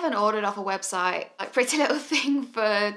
haven't ordered off a website like Pretty Little Thing for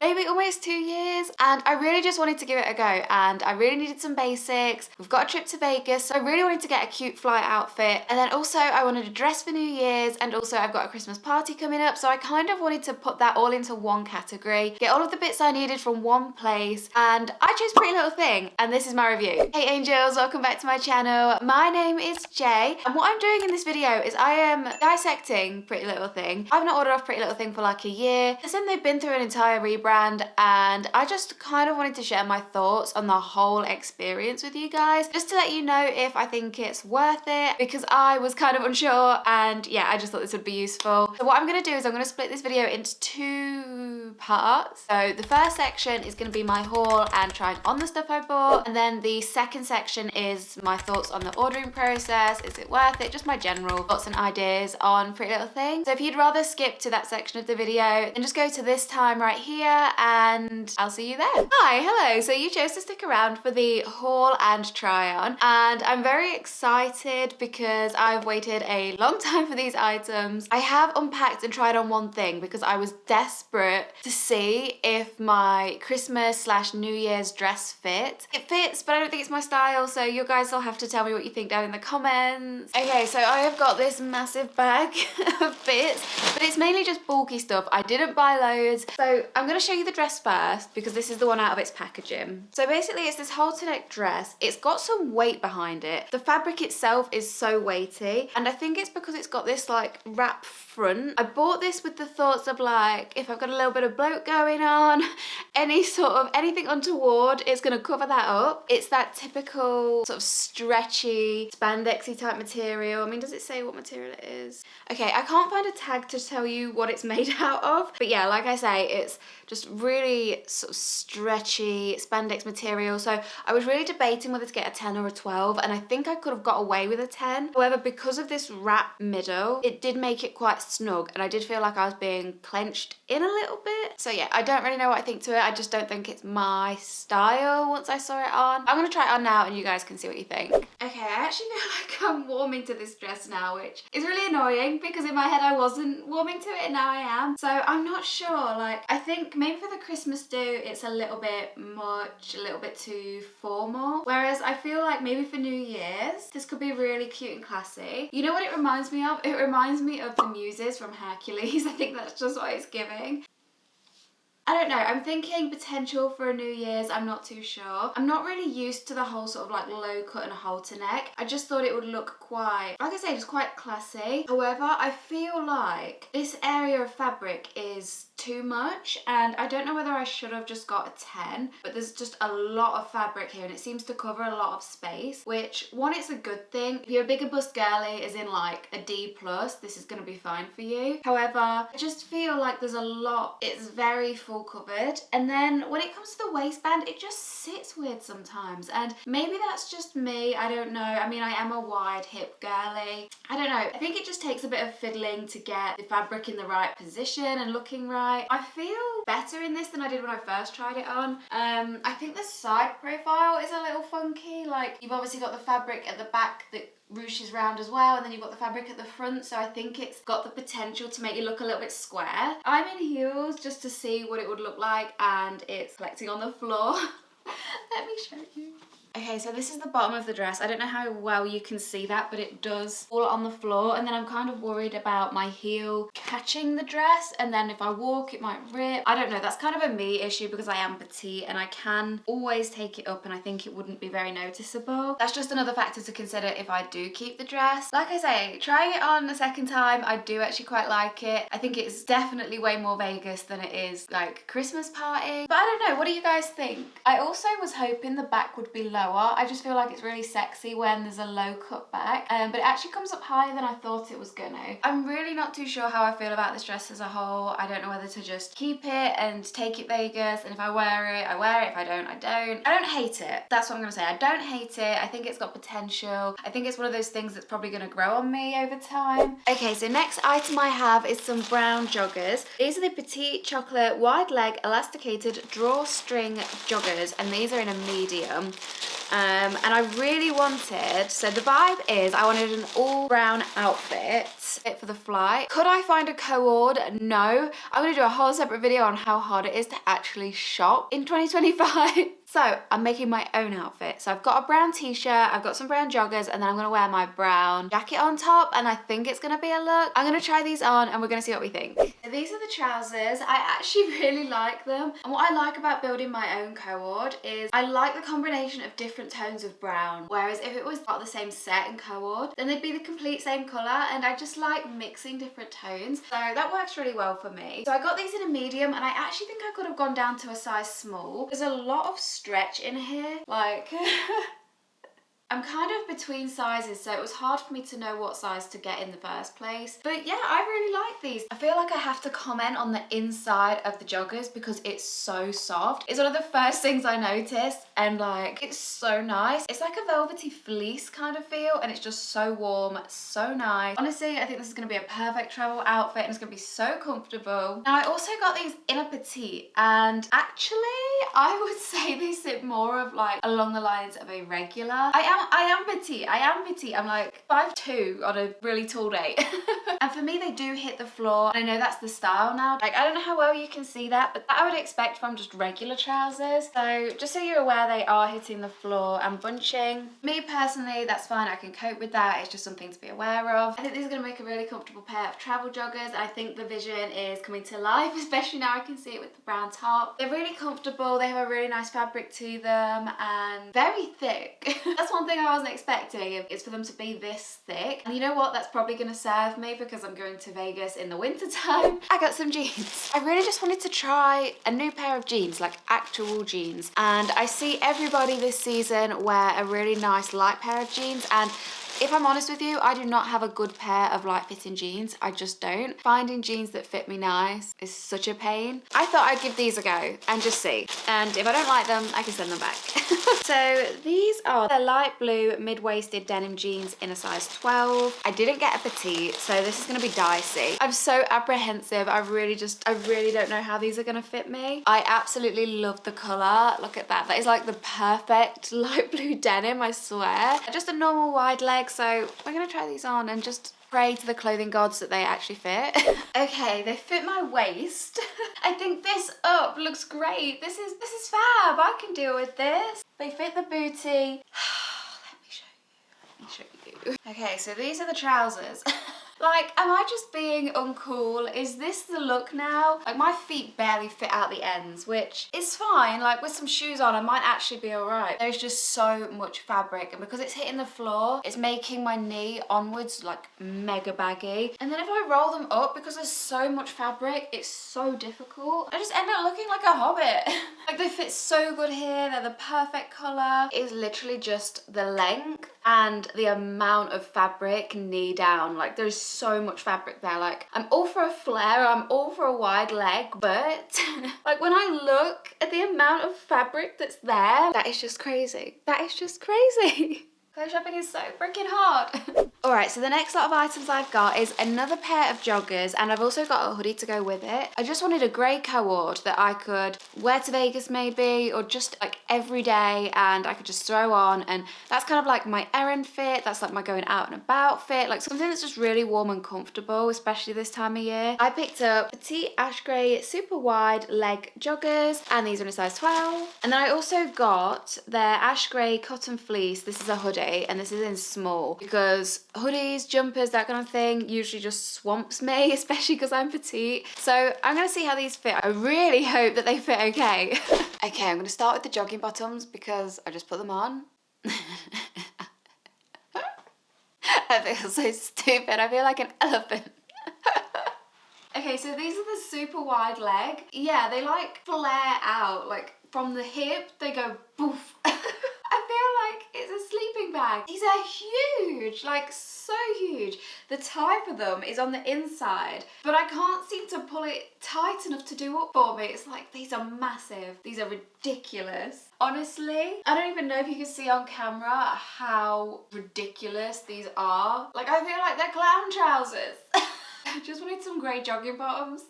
maybe almost 2 years, and I really just wanted to give it a go, and I really needed some basics. We've got a trip to Vegas, so I really wanted to get a cute flight outfit, and then also I wanted a dress for New Year's, and also I've got a Christmas party coming up, so I kind of wanted to put that all into one category, get all of the bits I needed from one place, and I chose Pretty Little Thing, and this is my review. Hey angels, welcome back to my channel. My name is Jay, and what I'm doing in this video is I am dissecting Pretty Little Thing. I've not ordered off Pretty Little Thing for like a year. Since then they've been through an entire rebrand, and I just kind of wanted to share my thoughts on the whole experience with you guys, just to let you know if I think it's worth it, because I was kind of unsure, and yeah, I just thought this would be useful. So what I'm going to do is I'm going to split this video into 2 parts. So the first section is going to be my haul and trying on the stuff I bought, and then the second section is my thoughts on the ordering process. Is it worth it? Just my general thoughts and ideas on Pretty Little Thing. So if you'd rather skip to that section of the video, then just go to this time right here, and I'll see you then. Hi, hello. So you chose to stick around for the haul and try on, and I'm very excited because I've waited a long time for these items. I have unpacked and tried on one thing because I was desperate to see if my Christmas / New Year's dress fit. It fits, but I don't think it's my style, so you guys will have to tell me what you think down in the comments. Okay, so I have got this massive bag of bits, but it's mainly just bulky stuff. I didn't buy loads, so I'm gonna show you the dress first because this is the one out of its packaging. So basically it's this halter neck dress. It's got some weight behind it. The fabric itself is so weighty, and I think it's because it's got this like wrap front. I bought this with the thoughts of like, if I've got a little bit of bloat going on, anything untoward, it's gonna cover that up. It's that typical sort of stretchy, spandexy type material. I mean, does it say what material it is? Okay, I can't find a tag to tell you what it's made out of, but yeah, like I say, it's just really sort of stretchy spandex material. So I was really debating whether to get a 10 or a 12, and I think I could have got away with a 10. However, because of this wrap middle, it did make it quite snug, and I did feel like I was being clenched in a little bit. So yeah, I don't really know what I think to it. I just don't think it's my style once I saw it on. I'm gonna try it on now and you guys can see what you think. Okay, I actually feel like I'm warming to this dress now, which is really annoying because in my head I wasn't warming to it and now I am. So I'm not sure, like, I think maybe for the Christmas do it's a little bit much, a little bit too formal. Whereas I feel like maybe for New Year's, this could be really cute and classy. You know what it reminds me of? It reminds me of the Muses from Hercules. I think that's just what it's giving. I don't know, I'm thinking potential for a New Year's, I'm not too sure. I'm not really used to the whole sort of like low cut and halter neck. I just thought it would look quite, like I say, just quite classy. However, I feel like this area of fabric is too much, and I don't know whether I should have just got a 10, but there's just a lot of fabric here and it seems to cover a lot of space, which one, it's a good thing. If you're a bigger bust girly, as in like a D+, this is going to be fine for you. However, I just feel like there's a lot, it's very full covered, and then when it comes to the waistband, it just sits weird sometimes, and maybe that's just me, I don't know. I mean, I am a wide hip girly. I don't know, I think it just takes a bit of fiddling to get the fabric in the right position and looking right. I feel better in this than I did when I first tried it on. I think the side profile is a little funky. Like, you've obviously got the fabric at the back that ruches round as well, and then you've got the fabric at the front, so I think it's got the potential to make you look a little bit square. I'm in heels just to see what it would look like, and it's collecting on the floor. Let me show you. Okay, so this is the bottom of the dress. I don't know how well you can see that, but it does fall on the floor, and then I'm kind of worried about my heel catching the dress, and then if I walk it might rip. I don't know, that's kind of a me issue because I am petite and I can always take it up, and I think it wouldn't be very noticeable. That's just another factor to consider if I do keep the dress. Like I say, trying it on a second time, I do actually quite like it. I think it's definitely way more Vegas than it is like Christmas party. But I don't know, what do you guys think? I also was hoping the back would be low. I just feel like it's really sexy when there's a low cut back, but it actually comes up higher than I thought it was gonna. I'm really not too sure how I feel about this dress as a whole. I don't know whether to just keep it and take it Vegas, and if I wear it, I wear it. If I don't, I don't. I don't hate it. That's what I'm gonna say. I don't hate it. I think it's got potential. I think it's one of those things that's probably gonna grow on me over time. Okay, so next item I have is some brown joggers. These are the petite chocolate wide leg elasticated drawstring joggers, and these are in a medium. And I really wanted, so the vibe is I wanted an all brown outfit for the flight. Could I find a co-ord? No. I'm going to do a whole separate video on how hard it is to actually shop in 2025. So I'm making my own outfit. So I've got a brown t-shirt, I've got some brown joggers, and then I'm gonna wear my brown jacket on top, and I think it's gonna be a look. I'm gonna try these on and we're gonna see what we think. So these are the trousers. I actually really like them. And what I like about building my own co-ord is I like the combination of different tones of brown. Whereas if it was part of the same set and co-ord, then they'd be the complete same color, and I just like mixing different tones. So that works really well for me. So I got these in a medium, and I actually think I could have gone down to a size small. There's a lot of stretch in here, like I'm kind of between sizes, so it was hard for me to know what size to get in the first place. But yeah, I really like these. I feel like I have to comment on the inside of the joggers because it's so soft. It's one of the first things I noticed, and like, it's so nice. It's like a velvety fleece kind of feel, and it's just so warm, so nice. Honestly, I think this is gonna be a perfect travel outfit, and it's gonna be so comfortable. Now, I also got these in a petite, and actually, I would say they sit more of like along the lines of a regular. I am petite. I'm like 5'2" on a really tall day. And for me, they do hit the floor. And I know that's the style now. Like, I don't know how well you can see that, but that I would expect from just regular trousers. So just so you're aware, they are hitting the floor and bunching. Me personally, that's fine. I can cope with that. It's just something to be aware of. I think these are gonna make a really comfortable pair of travel joggers. I think the vision is coming to life, especially now I can see it with the brown top. They're really comfortable. They have a really nice fabric to them and very thick. That's one thing I wasn't expecting, is for them to be this thick. And you know what? That's probably gonna serve me because I'm going to Vegas in the winter time. I got some jeans. I really just wanted to try a new pair of jeans, like actual jeans. And I see everybody this season wear a really nice light pair of jeans, and if I'm honest with you, I do not have a good pair of light fitting jeans. I just don't. Finding jeans that fit me nice is such a pain. I thought I'd give these a go and just see. And if I don't like them, I can send them back. So these are the light blue mid-waisted denim jeans in a size 12. I didn't get a petite, so this is gonna be dicey. I'm so apprehensive. I really don't know how these are gonna fit me. I absolutely love the color. Look at that. That is like the perfect light blue denim, I swear. Just a normal wide leg. So we're gonna try these on and just pray to the clothing gods that they actually fit. Okay, they fit my waist. I think this up looks great. This is fab. I can deal with this. They fit the booty. Let me show you. Okay, so these are the trousers. Like, am I just being uncool? Is this the look now? Like, my feet barely fit out the ends, which is fine. Like, with some shoes on, I might actually be all right. There's just so much fabric, and because it's hitting the floor, it's making my knee onwards, like, mega baggy. And then if I roll them up, because there's so much fabric, it's so difficult. I just end up looking like a hobbit. Like, they fit so good here. They're the perfect color. It is literally just the length and the amount of fabric knee down. Like, there's so much fabric there. Like, I'm all for a flare, I'm all for a wide leg, but like, when I look at the amount of fabric that's there, that is just crazy. That is just crazy. Clothes shopping is so freaking hard. Alright, so the next lot of items I've got is another pair of joggers, and I've also got a hoodie to go with it. I just wanted a grey co-ord that I could wear to Vegas maybe, or just like every day, and I could just throw on, and that's kind of like my errand fit, that's like my going out and about fit, like something that's just really warm and comfortable, especially this time of year. I picked up petite ash grey super wide leg joggers, and these are in a size 12. And then I also got their ash grey cotton fleece. This is a hoodie, and this is in small, because hoodies, jumpers, that kind of thing usually just swamps me, especially because I'm petite. So I'm gonna see how these fit. I really hope that they fit okay. Okay, I'm gonna start with the jogging bottoms because I just put them on. I feel so stupid. I feel like an elephant. Okay, so these are the super wide leg. Yeah, they like flare out, like from the hip, they go poof. I feel like it's a sleeping bag. These are huge, like so huge. The tie for them is on the inside, but I can't seem to pull it tight enough to do up for me. It's like, these are massive. These are ridiculous. Honestly, I don't even know if you can see on camera how ridiculous these are. Like, I feel like they're clown trousers. I just wanted some grey jogging bottoms.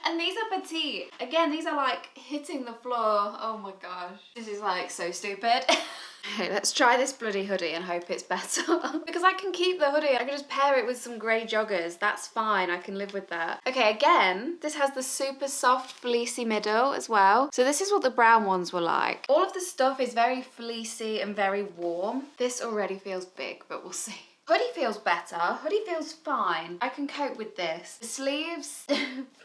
And these are petite. Again, these are like hitting the floor. Oh my gosh. This is like so stupid. Okay, let's try this bloody hoodie and hope it's better. Because I can keep the hoodie. I can just pair it with some grey joggers. That's fine. I can live with that. Okay, again, this has the super soft fleecy middle as well. So this is what the brown ones were like. All of the stuff is very fleecy and very warm. This already feels big, but we'll see. Hoodie feels better. Hoodie feels fine. I can cope with this. The sleeves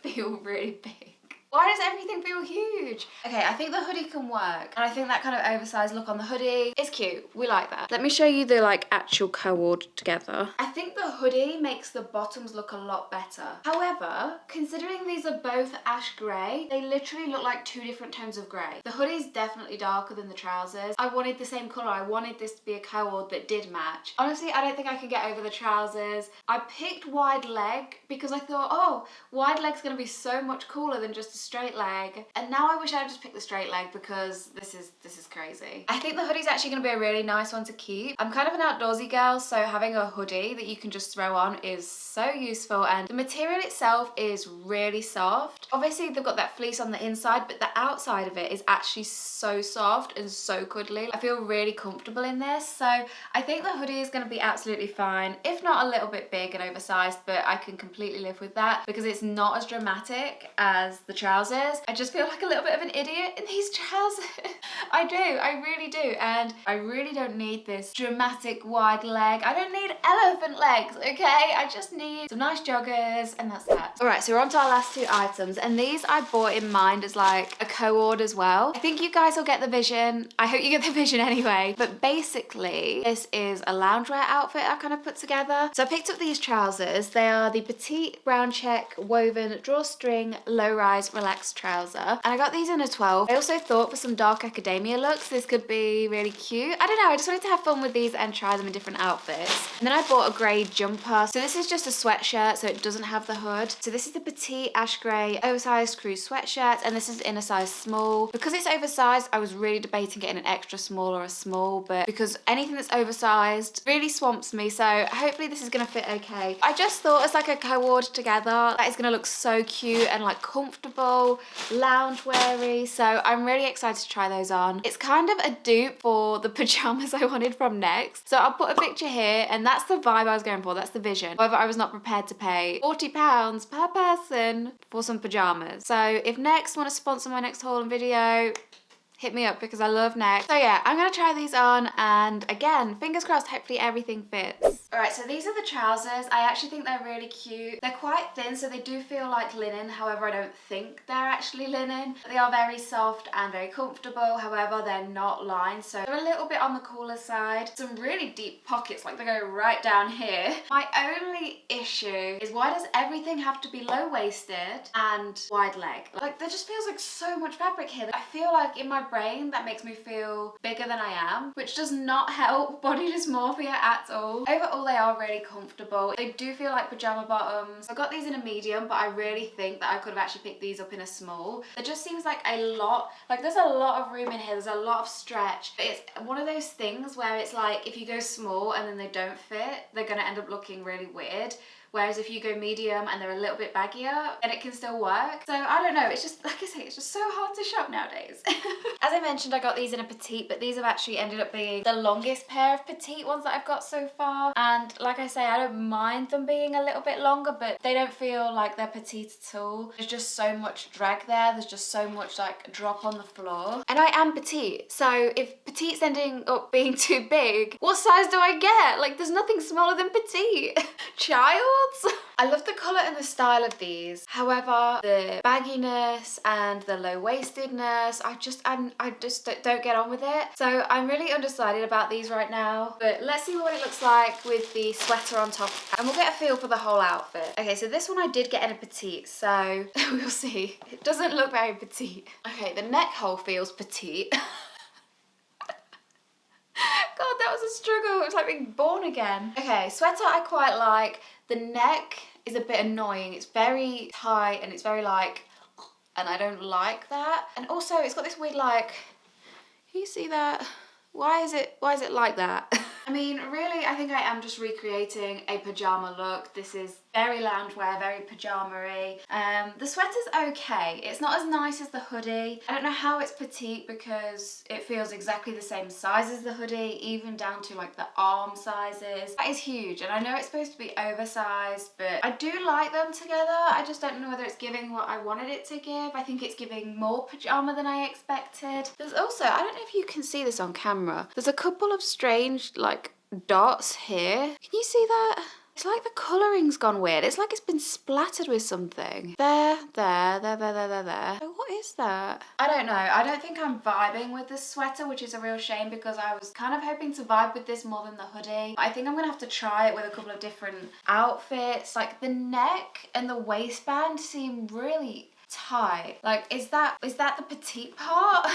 feel really big. Why does everything feel huge? Okay, I think the hoodie can work. And I think that kind of oversized look on the hoodie is cute. We like that. Let me show you the like actual co-ord together. I think the hoodie makes the bottoms look a lot better. However, considering these are both ash grey, they literally look like two different tones of grey. The hoodie's definitely darker than the trousers. I wanted the same colour. I wanted this to be a co-ord that did match. Honestly, I don't think I can get over the trousers. I picked wide leg because I thought, oh, wide leg's gonna be so much cooler than just a straight leg, and now I wish I had just picked the straight leg because this is crazy. I think the hoodie's actually going to be a really nice one to keep. I'm kind of an outdoorsy girl, so having a hoodie that you can just throw on is so useful, and the material itself is really soft. Obviously they've got that fleece on the inside, but the outside of it is actually so soft and so cuddly. I feel really comfortable in this, so I think the hoodie is going to be absolutely fine, if not a little bit big and oversized, but I can completely live with that because it's not as dramatic as the trousers. I just feel like a little bit of an idiot in these trousers. I do, I really do. And I really don't need this dramatic wide leg. I don't need elephant legs, okay? I just need some nice joggers and that's that. All right, so we're on to our last two items. And these I bought in mind as like a co-ord as well. I think you guys will get the vision. I hope you get the vision anyway. But basically, this is a loungewear outfit I kind of put together. So I picked up these trousers. They are the petite brown check woven drawstring low-rise relaxed trouser, and I got these in a 12. I also thought for some dark academia looks this could be really cute. I don't know, I just wanted to have fun with these and try them in different outfits. And then I bought a grey jumper. So this is just a sweatshirt, so it doesn't have the hood. So this is the petite ash grey oversized cruise sweatshirt, and this is in a size small. Because it's oversized, I was really debating getting an extra small or a small, but because anything that's oversized really swamps me, so hopefully this is gonna fit okay. I just thought as like a co-ord together, that is gonna look so cute and like comfortable, loungeweary, so I'm really excited to try those on. It's kind of a dupe for the pajamas I wanted from Next, so I'll put a picture here, and that's the vibe I was going for, that's the vision. However, I was not prepared to pay £40 per person for some pajamas. So if Next want to sponsor my next haul and video, hit me up because I love Next. So yeah, I'm gonna try these on, and again, fingers crossed, hopefully everything fits. All right, so these are the trousers. I actually think they're really cute. They're quite thin, so they do feel like linen. However, I don't think they're actually linen. They are very soft and very comfortable. However, they're not lined, so they're a little bit on the cooler side. Some really deep pockets, like they go right down here. My only issue is, why does everything have to be low-waisted and wide leg? Like, there just feels like so much fabric here. I feel like in my brain that makes me feel bigger than I am, which does not help body dysmorphia at all. Overall, they are really comfortable. They do feel like pajama bottoms. I got these in a medium, but I really think that I could have actually picked these up in a small. There just seems like a lot, like there's a lot of room in here, there's a lot of stretch. But it's one of those things where it's like, if you go small and then they don't fit, they're gonna end up looking really weird. Whereas if you go medium and they're a little bit baggier, then it can still work. So I don't know, it's just, like I say, it's just so hard to shop nowadays. As I mentioned, I got these in a petite, but these have actually ended up being the longest pair of petite ones that I've got so far. And like I say, I don't mind them being a little bit longer, but they don't feel like they're petite at all. There's just so much drag there. There's just so much like drop on the floor. And I am petite, so if petite's ending up being too big, what size do I get? Like, there's nothing smaller than petite. Child? I love the colour and the style of these. However, the bagginess and the low-waistedness, I just don't get on with it. So I'm really undecided about these right now. But let's see what it looks like with the sweater on top, and we'll get a feel for the whole outfit. Okay, so this one I did get in a petite, so we'll see. It doesn't look very petite. Okay, the neck hole feels petite. God, that was a struggle. It was like being born again. Okay, sweater I quite like. The neck is a bit annoying. It's very tight and it's very like, and I don't like that. And also it's got this weird like, can you see that? Why is it like that? I mean, really, I think I am just recreating a pajama look. This is Very loungewear, very pajama-y. The sweater's okay. It's not as nice as the hoodie. I don't know how it's petite because it feels exactly the same size as the hoodie, even down to like the arm sizes. That is huge, and I know it's supposed to be oversized, but I do like them together. I just don't know whether it's giving what I wanted it to give. I think it's giving more pajama than I expected. There's also, I don't know if you can see this on camera, there's a couple of strange like dots here. Can you see that? It's like the colouring's gone weird. It's like it's been splattered with something. There. Oh, what is that? I don't know. I don't think I'm vibing with this sweater, which is a real shame because I was kind of hoping to vibe with this more than the hoodie. I think I'm gonna have to try it with a couple of different outfits. Like the neck and the waistband seem really tight. Like, is that the petite part?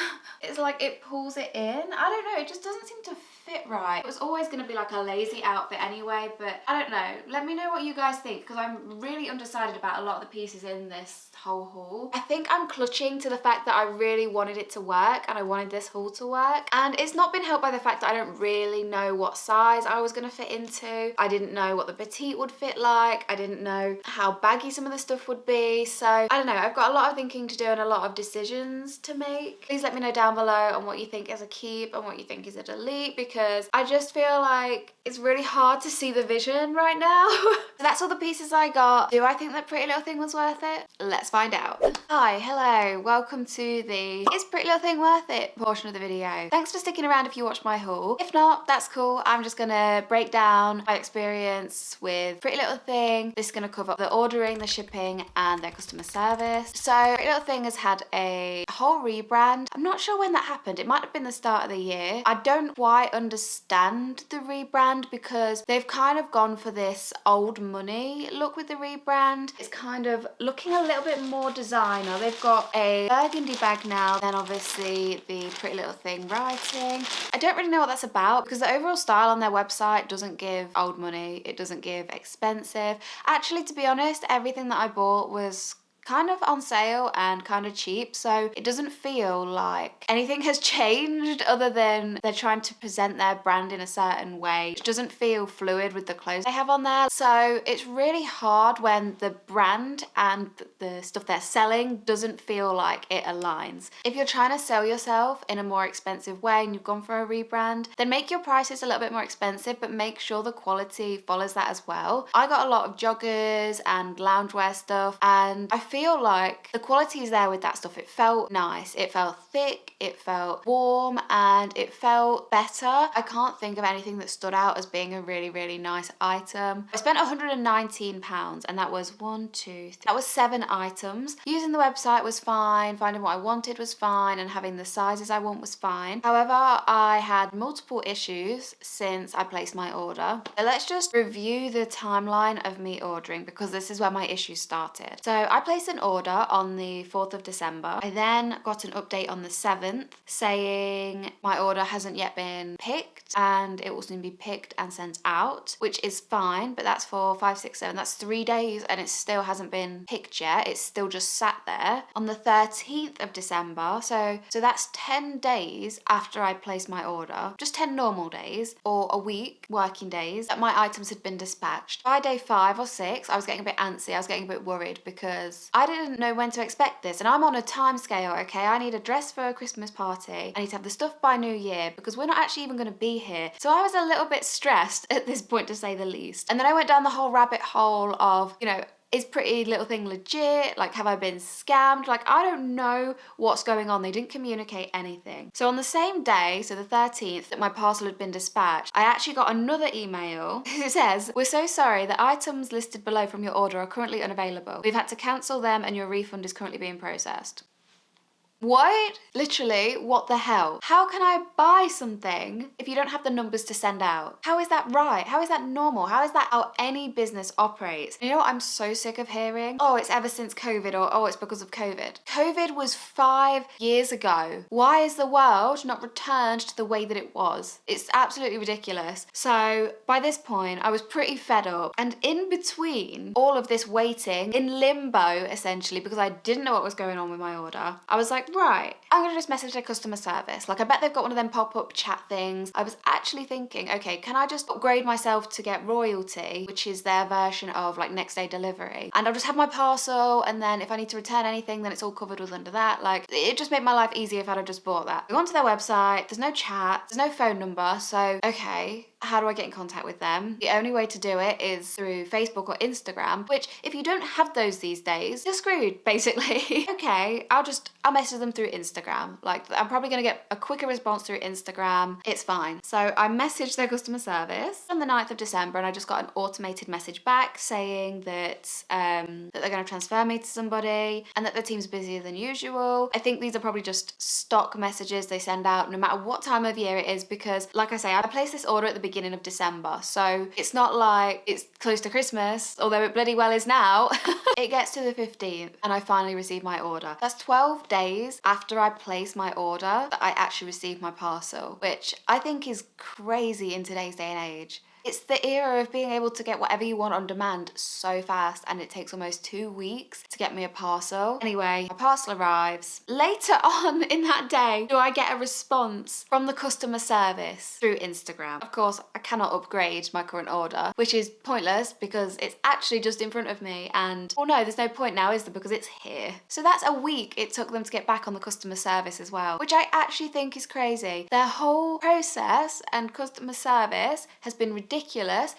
It's like it pulls it in. I don't know, it just doesn't seem to fit right. It was always going to be like a lazy outfit anyway, but I don't know. Let me know what you guys think because I'm really undecided about a lot of the pieces in this whole haul. I think I'm clutching to the fact that I really wanted it to work and I wanted this haul to work, and it's not been helped by the fact that I don't really know what size I was going to fit into. I didn't know what the petite would fit like. I didn't know how baggy some of the stuff would be, so I don't know. I've got a lot of thinking to do and a lot of decisions to make. Please let me know down below on what you think is a keep and what you think is a delete, because I just feel like it's really hard to see the vision right now. So that's all the pieces I got. Do I think that Pretty Little Thing was worth it? Let's find out. Hi, hello, welcome to the Is Pretty Little Thing worth it portion of the video. Thanks for sticking around if you watched my haul. If not, that's cool. I'm just gonna break down my experience with Pretty Little Thing. This is gonna cover the ordering, the shipping, and their customer service. So Pretty Little Thing has had a whole rebrand. I'm not sure when that happened. It might have been the start of the year. I don't quite understand the rebrand because they've kind of gone for this old money look with the rebrand. It's kind of looking a little bit more designer. They've got a burgundy bag now, then obviously the Pretty Little Thing writing. I don't really know what that's about because the overall style on their website doesn't give old money. It doesn't give expensive. Actually, to be honest, everything that I bought was kind of on sale and kind of cheap, so it doesn't feel like anything has changed other than they're trying to present their brand in a certain way. It doesn't feel fluid with the clothes they have on there, so it's really hard when the brand and the stuff they're selling doesn't feel like it aligns. If you're trying to sell yourself in a more expensive way and you've gone for a rebrand, then make your prices a little bit more expensive, but make sure the quality follows that as well. I got a lot of joggers and loungewear stuff, and I feel like the quality is there with that stuff. It felt nice, it felt thick, it felt warm, and it felt better. I can't think of anything that stood out as being a really, really nice item. I spent £119 and that was that was 7 items. Using the website was fine, finding what I wanted was fine, and having the sizes I want was fine. However, I had multiple issues since I placed my order. So let's just review the timeline of me ordering because this is where my issues started. So I placed an order on the 4th of December. I then got an update on the 7th saying my order hasn't yet been picked and it will soon be picked and sent out, which is fine, but that's for 5, 6, 7. That's 3 days and it still hasn't been picked yet. It's still just sat there. On the 13th of December, so that's 10 days after I placed my order, just 10 normal days or a week working days that my items had been dispatched. By day 5 or 6, I was getting a bit antsy. I was getting a bit worried because I didn't know when to expect this, and I'm on a time scale, okay? I need a dress for a Christmas party. I need to have the stuff by New Year because we're not actually even going to be here. So I was a little bit stressed at this point, to say the least. And then I went down the whole rabbit hole of, you know, is Pretty Little Thing legit? Like, have I been scammed? Like, I don't know what's going on. They didn't communicate anything. So on the same day, so the 13th, that my parcel had been dispatched, I actually got another email. It says, "We're so sorry, the items listed below from your order are currently unavailable. We've had to cancel them and your refund is currently being processed." What? Literally, what the hell? How can I buy something if you don't have the numbers to send out? How is that right? How is that normal? How is that how any business operates? You know what I'm so sick of hearing? Oh, it's ever since COVID, or oh, it's because of COVID. COVID was 5 years ago. Why is the world not returned to the way that it was? It's absolutely ridiculous. So by this point, I was pretty fed up. And in between all of this waiting, in limbo essentially, because I didn't know what was going on with my order, I was like, like, right, I'm gonna just message their customer service. Like, I bet they've got one of them pop-up chat things. I was actually thinking, okay, can I just upgrade myself to get Royalty, which is their version of like next day delivery, and I'll just have my parcel, and then if I need to return anything, then it's all covered with under that. Like, it just made my life easier if I'd have just bought that. I go onto their website, there's no chat, there's no phone number, so okay, how do I get in contact with them? The only way to do it is through Facebook or Instagram, which if you don't have those these days, you're screwed, basically. Okay, I'll message them through Instagram. Like, I'm probably gonna get a quicker response through Instagram. It's fine. So I messaged their customer service on the 9th of December, and I just got an automated message back saying that they're gonna transfer me to somebody and that the team's busier than usual. I think these are probably just stock messages they send out no matter what time of year it is, because like I say, I placed this order at the beginning of December, so it's not like it's close to Christmas, although it bloody well is now. It gets to the 15th and I finally receive my order. That's 12 days after I place my order that I actually receive my parcel, which I think is crazy in today's day and age. It's the era of being able to get whatever you want on demand so fast, and it takes almost 2 weeks to get me a parcel. Anyway, my parcel arrives. Later on in that day, do I get a response from the customer service through Instagram. Of course, I cannot upgrade my current order, which is pointless because it's actually just in front of me, and well, no, there's no point now, is there, because it's here. So that's a week it took them to get back on the customer service as well, which I actually think is crazy. Their whole process and customer service has been ridiculous.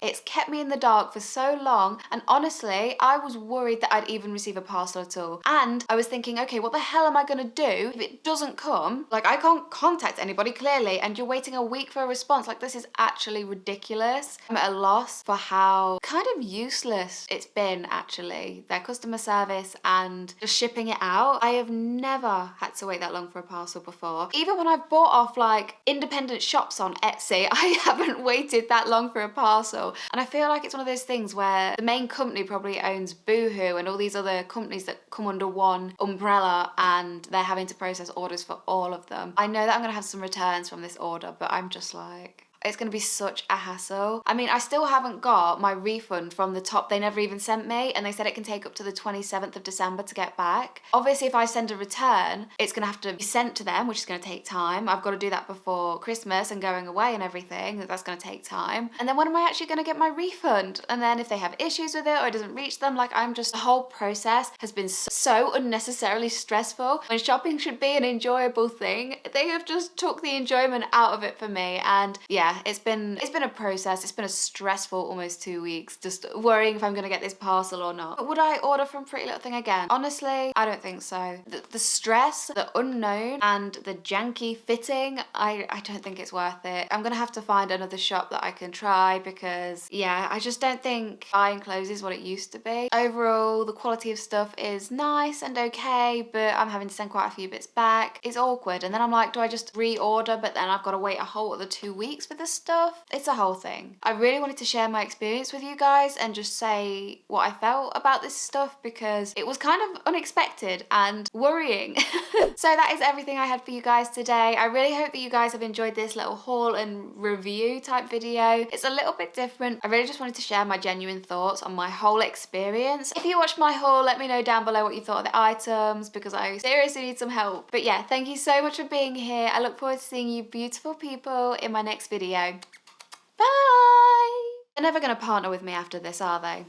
It's kept me in the dark for so long, and honestly, I was worried that I'd even receive a parcel at all. And I was thinking, okay, what the hell am I gonna do if it doesn't come? Like, I can't contact anybody clearly, and you're waiting a week for a response. Like, this is actually ridiculous. I'm at a loss for how kind of useless it's been, actually, their customer service and just shipping it out. I have never had to wait that long for a parcel before. Even when I've bought off like independent shops on Etsy, I haven't waited that long for a parcel. And I feel like it's one of those things where the main company probably owns Boohoo and all these other companies that come under one umbrella, and they're having to process orders for all of them. I know that I'm gonna have some returns from this order, but I'm just like, it's going to be such a hassle. I mean, I still haven't got my refund from the top they never even sent me, and they said it can take up to the 27th of December to get back. Obviously, if I send a return, it's going to have to be sent to them, which is going to take time. I've got to do that before Christmas and going away and everything. That's going to take time. And then when am I actually going to get my refund? And then if they have issues with it or it doesn't reach them, like, the whole process has been so unnecessarily stressful. When shopping should be an enjoyable thing, they have just took the enjoyment out of it for me. And yeah, it's been a process. It's been a stressful almost 2 weeks, just worrying if I'm gonna get this parcel or not. But would I order from PrettyLittleThing again? Honestly, I don't think so. The stress, the unknown, and the janky fitting, I don't think it's worth it. I'm gonna have to find another shop that I can try, because yeah, I just don't think buying clothes is what it used to be. Overall, the quality of stuff is nice and okay, but I'm having to send quite a few bits back. It's awkward, and then I'm like, do I just reorder, but then I've got to wait a whole other 2 weeks for this stuff? It's a whole thing. I really wanted to share my experience with you guys and just say what I felt about this stuff, because it was kind of unexpected and worrying. So that is everything I had for you guys today. I really hope that you guys have enjoyed this little haul and review type video. It's a little bit different. I really just wanted to share my genuine thoughts on my whole experience. If you watched my haul, let me know down below what you thought of the items, because I seriously need some help. But yeah, thank you so much for being here. I look forward to seeing you beautiful people in my next video. Bye! They're never going to partner with me after this, are they?